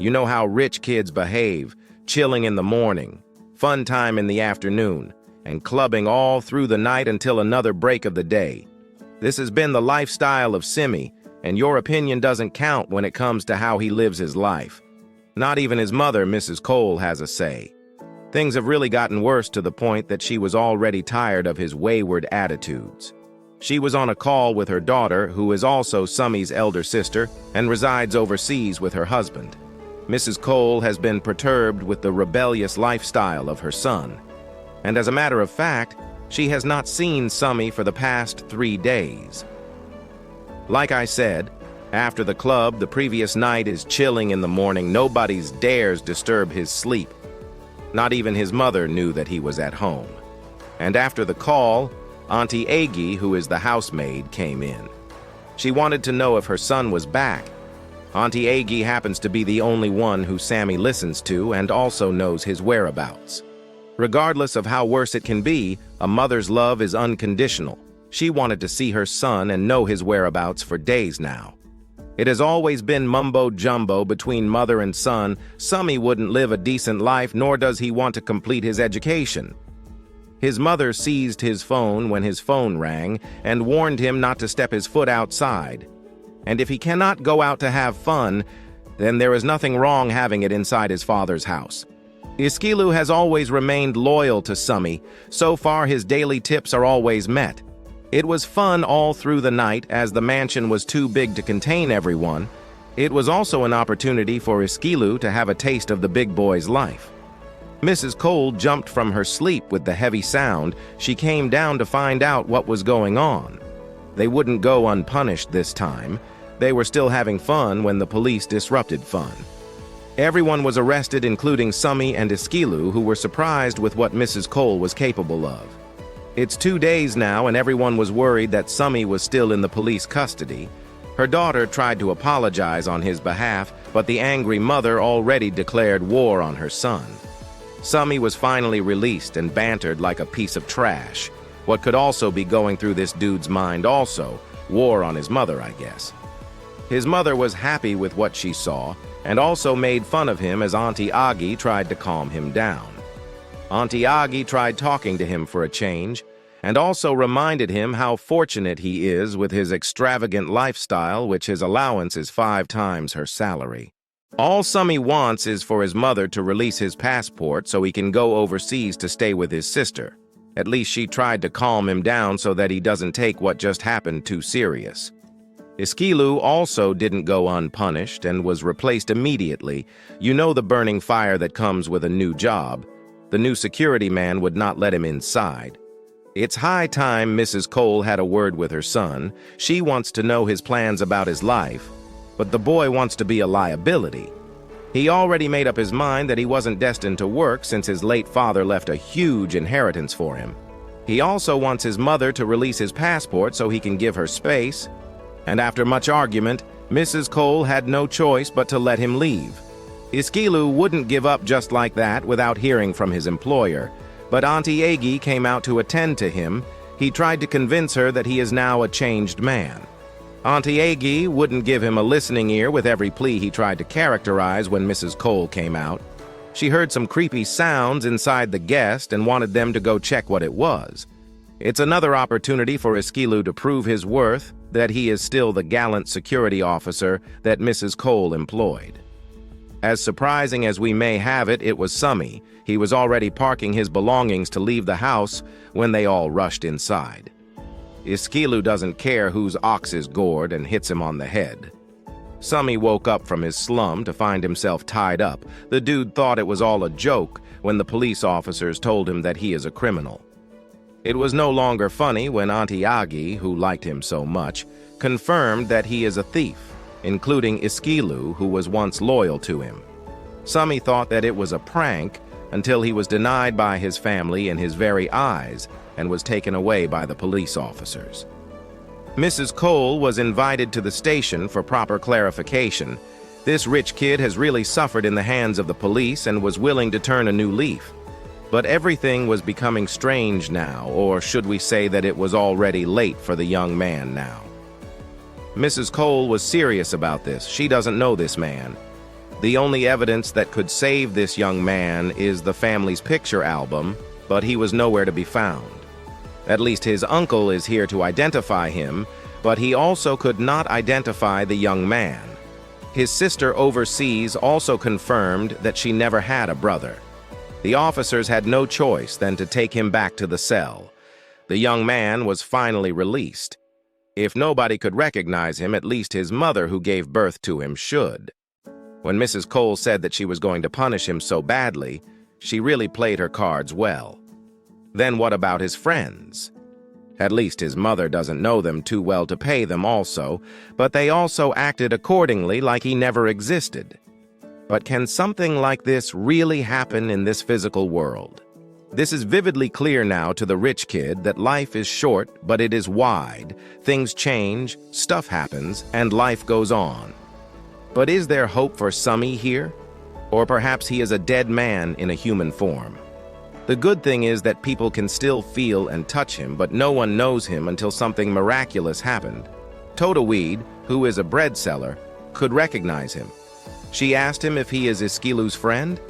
You know how rich kids behave, chilling in the morning, fun time in the afternoon, and clubbing all through the night until another break of the day. This has been the lifestyle of Simi, and your opinion doesn't count when it comes to how he lives his life. Not even his mother, Mrs. Cole, has a say. Things have really gotten worse to the point that she was already tired of his wayward attitudes. She was on a call with her daughter, who is also Summy's elder sister, and resides overseas with her husband. Mrs. Cole has been perturbed with the rebellious lifestyle of her son. And as a matter of fact, she has not seen Summy for the past 3 days. Like I said, after the club, the previous night is chilling in the morning. Nobody's dares disturb his sleep. Not even his mother knew that he was at home. And after the call, Auntie Aggie, who is the housemaid, came in. She wanted to know if her son was back. Auntie Aggie happens to be the only one who Sammy listens to and also knows his whereabouts. Regardless of how worse it can be, a mother's love is unconditional. She wanted to see her son and know his whereabouts for days now. It has always been mumbo-jumbo between mother and son. Summy wouldn't live a decent life, nor does he want to complete his education. His mother seized his phone when his phone rang and warned him not to step his foot outside. And if he cannot go out to have fun, then there is nothing wrong having it inside his father's house. Iskilu has always remained loyal to Summy. So far, his daily tips are always met. It was fun all through the night, as the mansion was too big to contain everyone. It was also an opportunity for Iskilu to have a taste of the big boy's life. Mrs. Cole jumped from her sleep with the heavy sound. She came down to find out what was going on. They wouldn't go unpunished this time. They were still having fun when the police disrupted fun. Everyone was arrested, including Summy and Iskilu, who were surprised with what Mrs. Cole was capable of. It's 2 days now, and everyone was worried that Summy was still in the police custody. Her daughter tried to apologize on his behalf, but the angry mother already declared war on her son. Summy was finally released and bantered like a piece of trash. What could also be going through this dude's mind also? War on his mother, I guess. His mother was happy with what she saw, and also made fun of him as Auntie Aggie tried to calm him down. Auntie Aggie tried talking to him for a change, and also reminded him how fortunate he is with his extravagant lifestyle, which his allowance is 5 times her salary. All Summy wants is for his mother to release his passport so he can go overseas to stay with his sister. At least she tried to calm him down so that he doesn't take what just happened too serious. Iskilu also didn't go unpunished and was replaced immediately. You know the burning fire that comes with a new job. The new security man would not let him inside. It's high time Mrs. Cole had a word with her son. She wants to know his plans about his life, but the boy wants to be a liability. He already made up his mind that he wasn't destined to work since his late father left a huge inheritance for him. He also wants his mother to release his passport so he can give her space. And after much argument, Mrs. Cole had no choice but to let him leave. Iskilu wouldn't give up just like that without hearing from his employer, but Auntie Aggie came out to attend to him. He tried to convince her that he is now a changed man. Auntie Aggie wouldn't give him a listening ear with every plea he tried to characterize when Mrs. Cole came out. She heard some creepy sounds inside the guest and wanted them to go check what it was. It's another opportunity for Iskilu to prove his worth, that he is still the gallant security officer that Mrs. Cole employed. As surprising as we may have it, it was Summy. He was already parking his belongings to leave the house when they all rushed inside. Iskilu doesn't care whose ox is gored and hits him on the head. Summy woke up from his slum to find himself tied up. The dude thought it was all a joke when the police officers told him that he is a criminal. It was no longer funny when Auntie Aggie, who liked him so much, confirmed that he is a thief, including Iskilu, who was once loyal to him. Summy thought that it was a prank until he was denied by his family in his very eyes and was taken away by the police officers. Mrs. Cole was invited to the station for proper clarification. This rich kid has really suffered in the hands of the police and was willing to turn a new leaf. But everything was becoming strange now, or should we say that it was already late for the young man now. Mrs. Cole was serious about this. She doesn't know this man. The only evidence that could save this young man is the family's picture album, but he was nowhere to be found. At least his uncle is here to identify him, but he also could not identify the young man. His sister overseas also confirmed that she never had a brother. The officers had no choice than to take him back to the cell. The young man was finally released. If nobody could recognize him, at least his mother who gave birth to him should. When Mrs. Cole said that she was going to punish him so badly, she really played her cards well. Then what about his friends? At least his mother doesn't know them too well to pay them also, but they also acted accordingly like he never existed. But can something like this really happen in this physical world? This is vividly clear now to the rich kid that life is short, but it is wide. Things change, stuff happens, and life goes on. But is there hope for Summy here? Or perhaps he is a dead man in a human form. The good thing is that people can still feel and touch him, but no one knows him until something miraculous happened. Totaweed, who is a bread seller, could recognize him. She asked him if he is Iskilu's friend.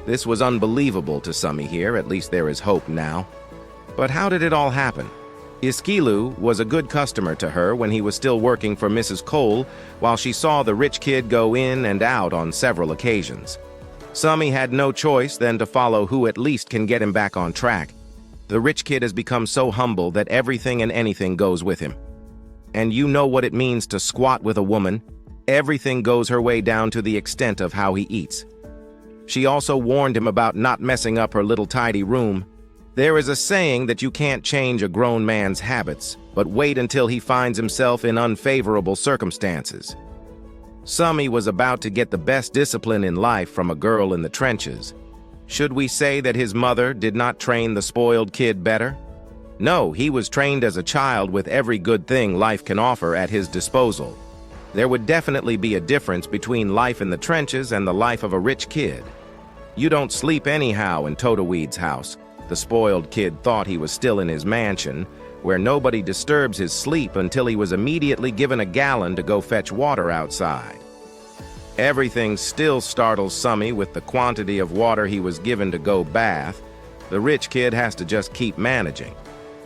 This was unbelievable to Summy here, at least there is hope now. But how did it all happen? Iskilu was a good customer to her when he was still working for Mrs. Cole, while she saw the rich kid go in and out on several occasions. Summy had no choice than to follow who at least can get him back on track. The rich kid has become so humble that everything and anything goes with him. And you know what it means to squat with a woman. Everything goes her way down to the extent of how he eats. She also warned him about not messing up her little tidy room. There is a saying that you can't change a grown man's habits, but wait until he finds himself in unfavorable circumstances. Summy was about to get the best discipline in life from a girl in the trenches. Should we say that his mother did not train the spoiled kid better? No, he was trained as a child with every good thing life can offer at his disposal. There would definitely be a difference between life in the trenches and the life of a rich kid. You don't sleep anyhow in Totaweed's house. The spoiled kid thought he was still in his mansion, where nobody disturbs his sleep until he was immediately given a gallon to go fetch water outside. Everything still startles Summy with the quantity of water he was given to go bath. The rich kid has to just keep managing.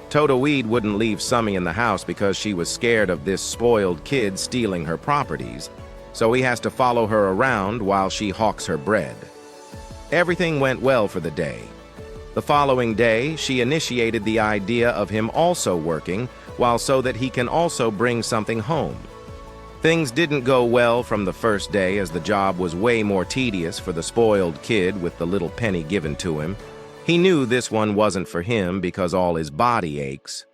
Totaweed wouldn't leave Summy in the house because she was scared of this spoiled kid stealing her properties, so he has to follow her around while she hawks her bread. Everything went well for the day. The following day, she initiated the idea of him also working, while so that he can also bring something home. Things didn't go well from the first day, as the job was way more tedious for the spoiled kid with the little penny given to him. He knew this one wasn't for him because all his body aches.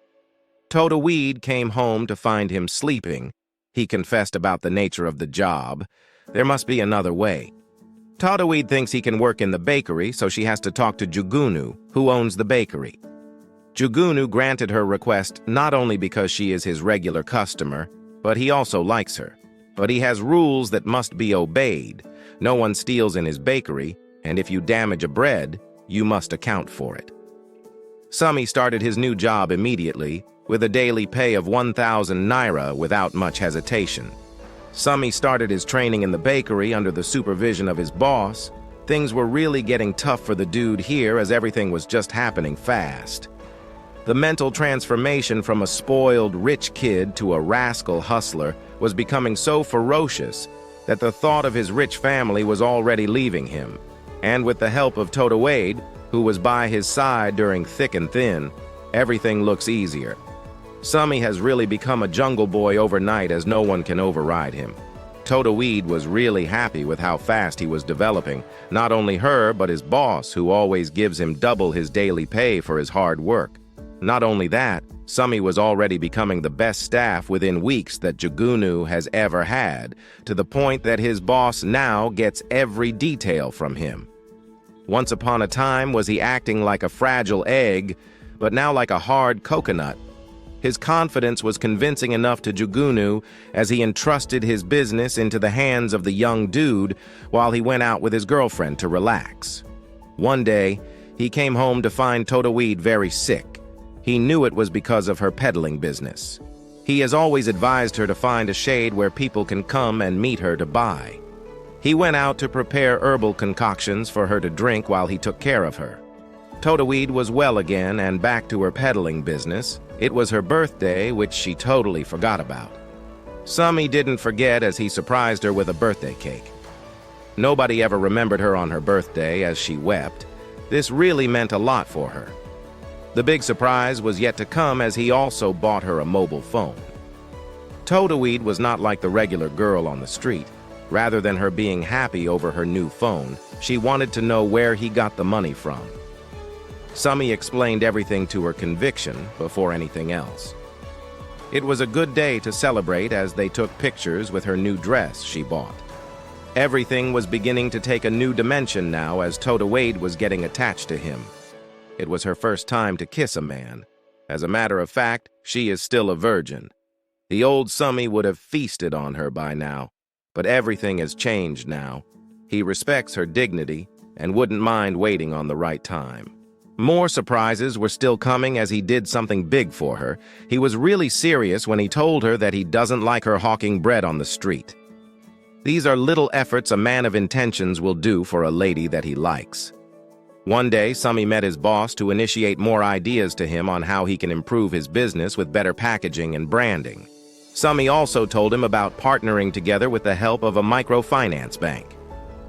Totaweed came home to find him sleeping. He confessed about the nature of the job. There must be another way. Totaweed thinks he can work in the bakery, so she has to talk to Jugunu, who owns the bakery. Jugunu granted her request not only because she is his regular customer, but he also likes her. But he has rules that must be obeyed. No one steals in his bakery, and if you damage a bread, you must account for it. Summy started his new job immediately, with a daily pay of 1,000 naira without much hesitation. Summy started his training in the bakery under the supervision of his boss. Things were really getting tough for the dude here as everything was just happening fast. The mental transformation from a spoiled rich kid to a rascal hustler was becoming so ferocious that the thought of his rich family was already leaving him. And with the help of Totaweed, who was by his side during thick and thin, everything looks easier. Summy has really become a jungle boy overnight as no one can override him. Totaweed was really happy with how fast he was developing, not only her but his boss, who always gives him double his daily pay for his hard work. Not only that, Summy was already becoming the best staff within weeks that Jugunu has ever had, to the point that his boss now gets every detail from him. Once upon a time was he acting like a fragile egg, but now like a hard coconut. His confidence was convincing enough to Jugunu as he entrusted his business into the hands of the young dude while he went out with his girlfriend to relax. One day, he came home to find Totaweed very sick. He knew it was because of her peddling business. He has always advised her to find a shade where people can come and meet her to buy. He went out to prepare herbal concoctions for her to drink while he took care of her. Totaweed was well again and back to her peddling business. It was her birthday, which she totally forgot about. Summy didn't forget as he surprised her with a birthday cake. Nobody ever remembered her on her birthday as she wept. This really meant a lot for her. The big surprise was yet to come as he also bought her a mobile phone. Totaweed was not like the regular girl on the street. Rather than her being happy over her new phone, she wanted to know where he got the money from. Summy explained everything to her conviction before anything else. It was a good day to celebrate as they took pictures with her new dress she bought. Everything was beginning to take a new dimension now as Totaweed was getting attached to him. It was her first time to kiss a man. As a matter of fact, she is still a virgin. The old Summy would have feasted on her by now, but everything has changed now. He respects her dignity and wouldn't mind waiting on the right time. More surprises were still coming as he did something big for her. He was really serious when he told her that he doesn't like her hawking bread on the street. These are little efforts a man of intentions will do for a lady that he likes. One day, Summy met his boss to initiate more ideas to him on how he can improve his business with better packaging and branding. Summy also told him about partnering together with the help of a microfinance bank.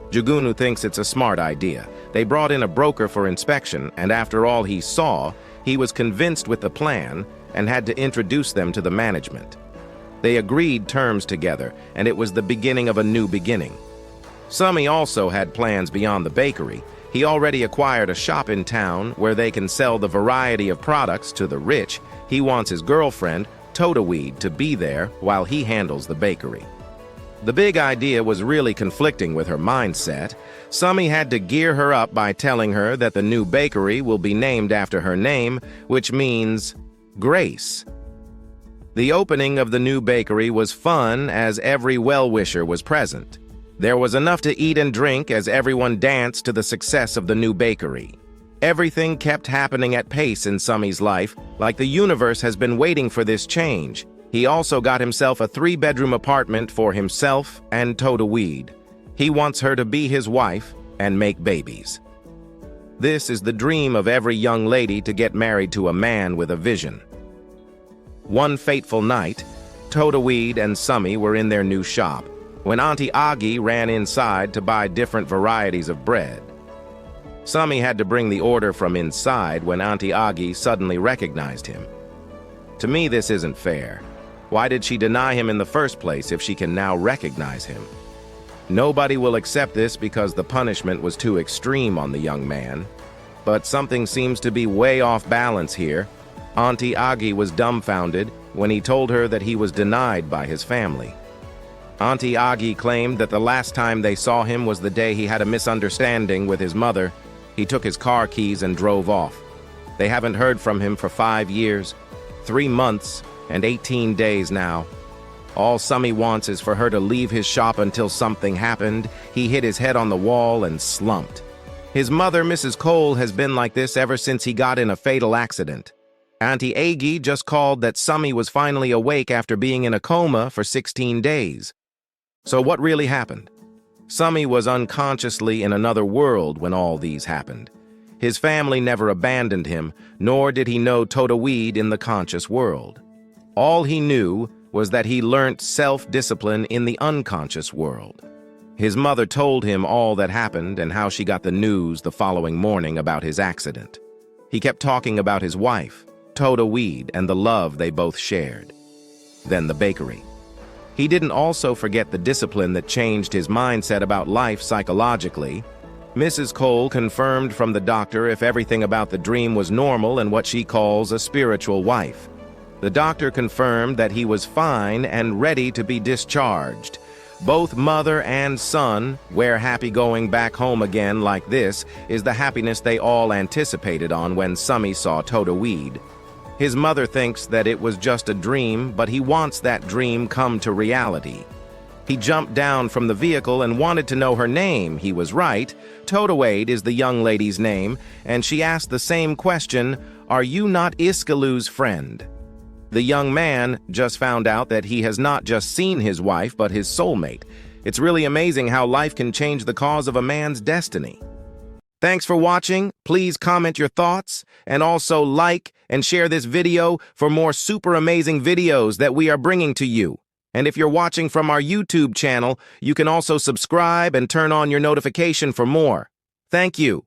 Jugunu thinks it's a smart idea. They brought in a broker for inspection, and after all he saw, he was convinced with the plan and had to introduce them to the management. They agreed terms together, and it was the beginning of a new beginning. Summy also had plans beyond the bakery. He already acquired a shop in town where they can sell the variety of products to the rich. He wants his girlfriend, Totaweed, to be there while he handles the bakery. The big idea was really conflicting with her mindset. Summy had to gear her up by telling her that the new bakery will be named after her name, which means Grace. The opening of the new bakery was fun as every well-wisher was present. There was enough to eat and drink as everyone danced to the success of the new bakery. Everything kept happening at pace in Summy's life, like the universe has been waiting for this change. He also got himself a 3-bedroom apartment for himself and Totaweed. He wants her to be his wife and make babies. This is the dream of every young lady to get married to a man with a vision. One fateful night, Totaweed and Summy were in their new shop when Auntie Agi ran inside to buy different varieties of bread. Summy had to bring the order from inside when Auntie Agi suddenly recognized him. To me, this isn't fair. Why did she deny him in the first place if she can now recognize him? Nobody will accept this because the punishment was too extreme on the young man. But something seems to be way off balance here. Auntie Agi was dumbfounded when he told her that he was denied by his family. Auntie Agi claimed that the last time they saw him was the day he had a misunderstanding with his mother. He took his car keys and drove off. They haven't heard from him for 5 years, 3 months, and 18 days now. All Summy wants is for her to leave his shop until something happened. He hit his head on the wall and slumped. His mother, Mrs. Cole, has been like this ever since he got in a fatal accident. Auntie Agi just called that Summy was finally awake after being in a coma for 16 days. So what really happened? Summy was unconsciously in another world when all these happened. His family never abandoned him, nor did he know Totaweed in the conscious world. All he knew was that he learnt self-discipline in the unconscious world. His mother told him all that happened and how she got the news the following morning about his accident. He kept talking about his wife, Totaweed, and the love they both shared. Then the bakery. He didn't also forget the discipline that changed his mindset about life psychologically. Mrs. Cole confirmed from the doctor if everything about the dream was normal and what she calls a spiritual wife. The doctor confirmed that he was fine and ready to be discharged. Both mother and son were happy going back home again like this is the happiness they all anticipated on when Summy saw Totaweed. His mother thinks that it was just a dream, but he wants that dream come to reality. He jumped down from the vehicle and wanted to know her name. He was right. Totaweed is the young lady's name, and she asked the same question, "Are you not Iskalu's friend?" The young man just found out that he has not just seen his wife, but his soulmate. It's really amazing how life can change the cause of a man's destiny. Thanks for watching. Please comment your thoughts and also like and share this video for more super amazing videos that we are bringing to you. And if you're watching from our YouTube channel, you can also subscribe and turn on your notification for more. Thank you.